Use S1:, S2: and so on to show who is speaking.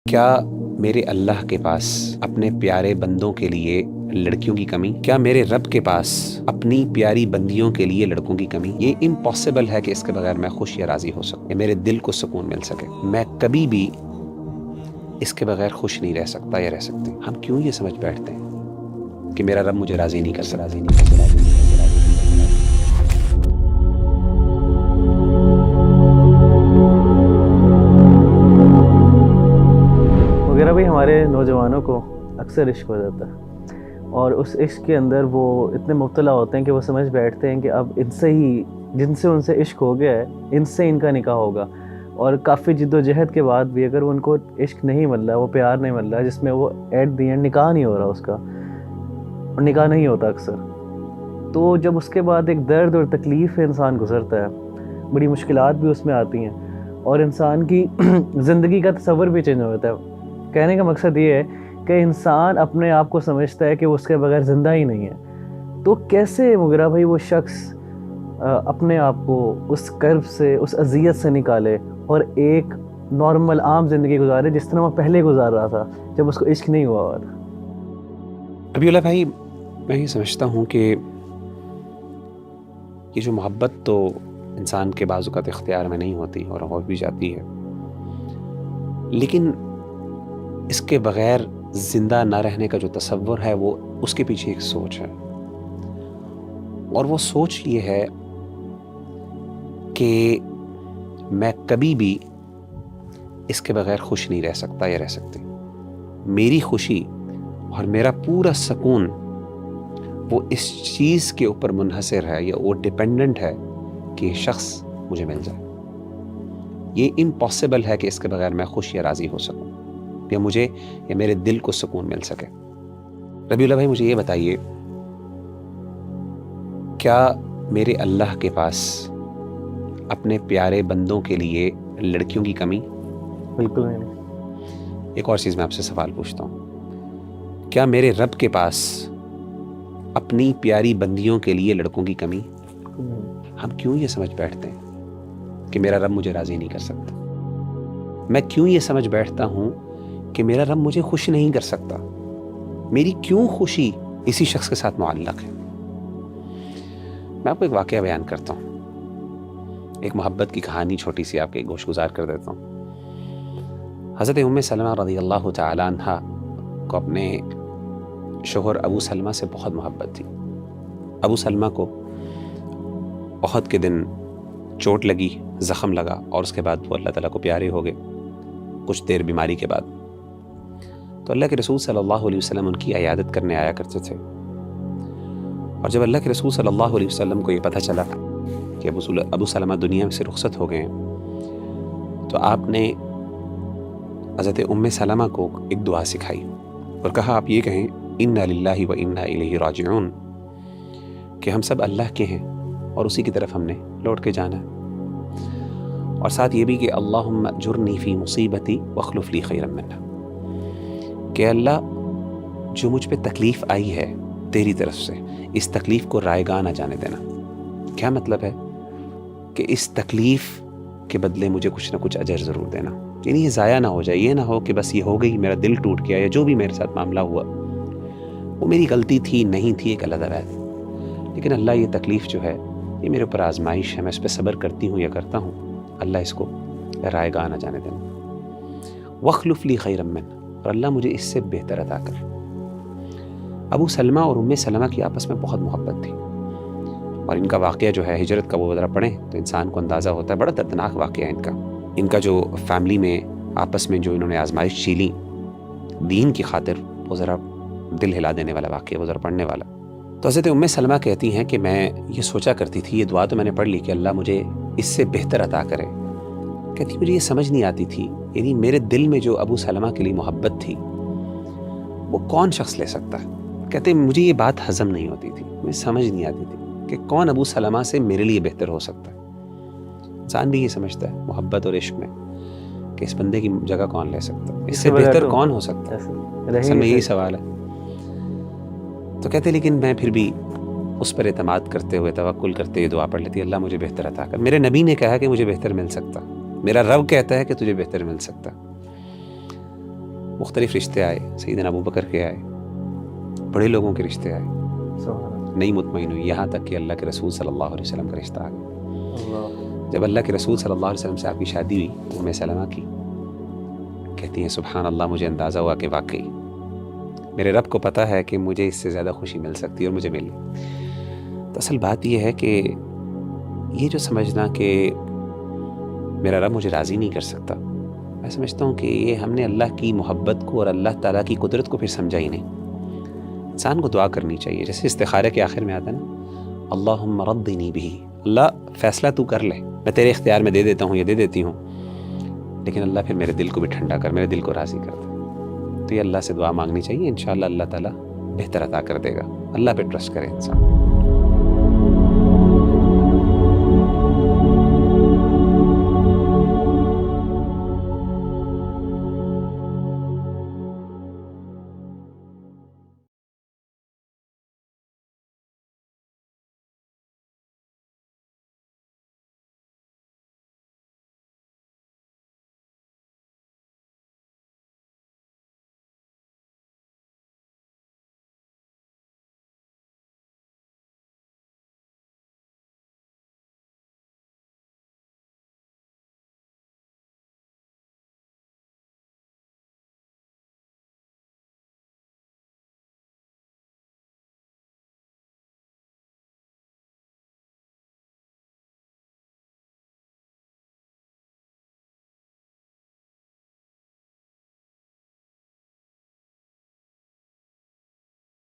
S1: کیا میرے اللہ کے پاس اپنے پیارے بندوں کے لیے لڑکیوں کی کمی؟ کیا میرے رب کے پاس اپنی پیاری بندیوں کے لیے لڑکوں کی کمی؟ یہ امپاسبل ہے کہ اس کے بغیر میں خوش یا راضی ہو سکوں، میرے دل کو سکون مل سکے۔ میں کبھی بھی اس کے بغیر خوش نہیں رہ سکتا یا رہ سکتی۔ ہم کیوں یہ سمجھ بیٹھتے ہیں کہ میرا رب مجھے راضی نہیں کر سکتا، راضی نہیں کر سکتا۔
S2: وغیرہ بھائی ہمارے نوجوانوں کو اکثر عشق ہو جاتا ہے، اور اس عشق کے اندر وہ اتنے مبتلا ہوتے ہیں کہ وہ سمجھ بیٹھتے ہیں کہ اب ان سے ہی، جن سے ان سے عشق ہو گیا ہے، ان سے ان کا نکاح ہوگا، اور کافی جد و جہد کے بعد بھی اگر ان کو عشق نہیں مل رہا، وہ پیار نہیں مل رہا، جس میں وہ ایٹ دی اینڈ نکاح نہیں ہو رہا اس کا، اور نکاح نہیں ہوتا اکثر، تو جب اس کے بعد ایک درد اور تکلیف انسان گزرتا ہے، بڑی مشکلات بھی اس میں آتی ہیں، اور انسان کی زندگی کا تصور بھی چینج ہو جاتا ہے۔ کہنے کا مقصد یہ ہے کہ انسان اپنے آپ کو سمجھتا ہے کہ وہ اس کے بغیر زندہ ہی نہیں ہے، تو کیسے مغیرہ بھائی وہ شخص اپنے آپ کو اس کرب سے، اس اذیت سے نکالے اور ایک نارمل عام زندگی گزارے جس طرح وہ پہلے گزار رہا تھا جب اس کو عشق نہیں ہوا ہوا تھا؟
S1: ربیع اللہ بھائی، میں یہ سمجھتا ہوں کہ یہ جو محبت تو انسان کے بعض اوقات اختیار میں نہیں ہوتی اور ہو بھی جاتی ہے، لیکن اس کے بغیر زندہ نہ رہنے کا جو تصور ہے وہ اس کے پیچھے ایک سوچ ہے، اور وہ سوچ یہ ہے کہ میں کبھی بھی اس کے بغیر خوش نہیں رہ سکتا یا رہ سکتی۔ میری خوشی اور میرا پورا سکون وہ اس چیز کے اوپر منحصر ہے یا وہ ڈیپینڈنٹ ہے کہ یہ شخص مجھے مل جائے۔ یہ امپاسبل ہے کہ اس کے بغیر میں خوش یا راضی ہو سکوں، یا مجھے یا میرے دل کو سکون مل سکے۔ ربیع اللہ بھائی، مجھے یہ بتائیے، کیا میرے اللہ کے پاس اپنے پیارے بندوں کے لیے لڑکیوں کی کمی؟
S2: بالکل نہیں۔
S1: ایک اور چیز میں آپ سے سوال پوچھتا ہوں، کیا میرے رب کے پاس اپنی پیاری بندیوں کے لیے لڑکوں کی کمی؟ ہم کیوں یہ سمجھ بیٹھتے ہیں کہ میرا رب مجھے راضی نہیں کر سکتا؟ میں کیوں یہ سمجھ بیٹھتا ہوں کہ میرا رب مجھے خوش نہیں کر سکتا؟ میری کیوں خوشی اسی شخص کے ساتھ معلق ہے؟ میں آپ کو ایک واقعہ بیان کرتا ہوں، ایک محبت کی کہانی چھوٹی سی آپ کے گوش گزار کر دیتا ہوں۔ حضرت ام سلمہ رضی اللہ تعالی عنہ کو اپنے شوہر ابو سلمہ سے بہت محبت تھی۔ ابو سلمہ کو احد کے دن چوٹ لگی، زخم لگا، اور اس کے بعد وہ اللہ تعالیٰ کو پیارے ہو گئے کچھ دیر بیماری کے بعد۔ تو اللہ کے رسول صلی اللہ علیہ وسلم ان کی عیادت کرنے آیا کرتے تھے، اور جب اللہ کے رسول صلی اللہ علیہ وسلم کو یہ پتہ چلا کہ ابو سلمہ دنیا سے رخصت ہو گئے ہیں، تو آپ نے حضرت ام سلمہ کو ایک دعا سکھائی اور کہا، آپ یہ کہیں انا للہ و انا الیہ راجعون، کہ ہم سب اللہ کے ہیں اور اسی کی طرف ہم نے لوٹ کے جانا ہے، اور ساتھ یہ بھی کہ اللہم اجرنی فی مصیبتی واخلف لی خیرا منہا، کہ اللہ جو مجھ پہ تکلیف آئی ہے تیری طرف سے، اس تکلیف کو رائگاں نہ جانے دینا۔ کیا مطلب ہے؟ کہ اس تکلیف کے بدلے مجھے کچھ نہ کچھ اجر ضرور دینا، یعنی یہ ضائع نہ ہو جائے، یہ نہ ہو کہ بس یہ ہو گئی، میرا دل ٹوٹ گیا، یا جو بھی میرے ساتھ معاملہ ہوا وہ میری غلطی تھی نہیں تھی ایک علیحدہ بات، لیکن اللہ یہ تکلیف جو ہے یہ میرے اوپر آزمائش ہے، میں اس پہ صبر کرتی ہوں یا کرتا ہوں، اللہ اس کو رائگاں نہ جانے دینا۔ واخلف لی خیرا منہ، اور اللہ مجھے اس سے بہتر عطا کر۔ ابو سلمہ اور ام سلمہ کی آپس میں بہت محبت تھی، اور ان کا واقعہ جو ہے ہجرت کا وہ ذرا پڑھیں تو انسان کو اندازہ ہوتا ہے، بڑا دردناک واقعہ ہے ان کا جو فیملی میں آپس میں جو انہوں نے آزمائش جھیلی دین کی خاطر، وہ ذرا دل ہلا دینے والا واقعہ، وہ ذرا پڑھنے والا۔ تو حضرت ام سلمہ کہتی ہیں کہ میں یہ سوچا کرتی تھی، یہ دعا تو میں نے پڑھ لی کہ اللہ مجھے اس سے بہتر عطا کرے، کہتی مجھے یہ سمجھ نہیں آتی تھی، یعنی میرے دل میں جو ابو سلمہ کے لیے محبت تھی وہ کون شخص لے سکتا ہے؟ کہتے مجھے یہ بات ہضم نہیں ہوتی تھی، مجھے سمجھ نہیں آتی تھی کہ کون ابو سلمہ سے میرے لیے بہتر ہو سکتا ہے۔ انسان بھی یہ سمجھتا ہے محبت اور عشق میں کہ اس بندے کی جگہ کون لے سکتا ہے، اس سے بہتر کون ہو سکتا ہے، اصل میں یہی سوال ہے۔ تو کہتے لیکن میں پھر بھی اس پر اعتماد کرتے ہوئے، توکل کرتے ہوئے دعا پڑھ لیتی، اللہ مجھے بہتر عطا کر۔ میرے نبی نے کہا کہ مجھے بہتر مل سکتا، میرا رب کہتا ہے کہ تجھے بہتر مل سکتا۔ مختلف رشتے آئے، سیدنا ابو بکر کے آئے، بڑے لوگوں کے رشتے آئے،
S2: سبحان اللہ،
S1: نہیں مطمئن ہوئی، یہاں تک کہ اللہ کے رسول صلی اللہ علیہ وسلم کا رشتہ آ گیا۔
S2: اللہ،
S1: جب اللہ کے رسول صلی اللہ علیہ وسلم سے آپ کی شادی ہوئی، ام سلمہ کی، کہتی ہیں سبحان اللہ، مجھے اندازہ ہوا کہ واقعی میرے رب کو پتہ ہے کہ مجھے اس سے زیادہ خوشی مل سکتی ہے اور مجھے ملی۔ تو اصل بات یہ ہے کہ یہ جو سمجھنا کہ میرا رب مجھے راضی نہیں کر سکتا، میں سمجھتا ہوں کہ یہ ہم نے اللہ کی محبت کو اور اللہ تعالیٰ کی قدرت کو پھر سمجھا ہی نہیں۔ انسان کو دعا کرنی چاہیے، جیسے استخارے کے آخر میں آتا ہے نا، اللہم رضنی بہ، اللہ فیصلہ تو کر لے، میں تیرے اختیار میں دے دیتا ہوں یا دے دیتی ہوں، لیکن اللہ پھر میرے دل کو بھی ٹھنڈا کر، میرے دل کو راضی کر دے۔ تو یہ اللہ سے دعا مانگنی چاہیے، انشاءاللہ اللہ تعالیٰ بہتر عطا کر دے گا۔ اللہ پہ ٹرسٹ کرے انسان۔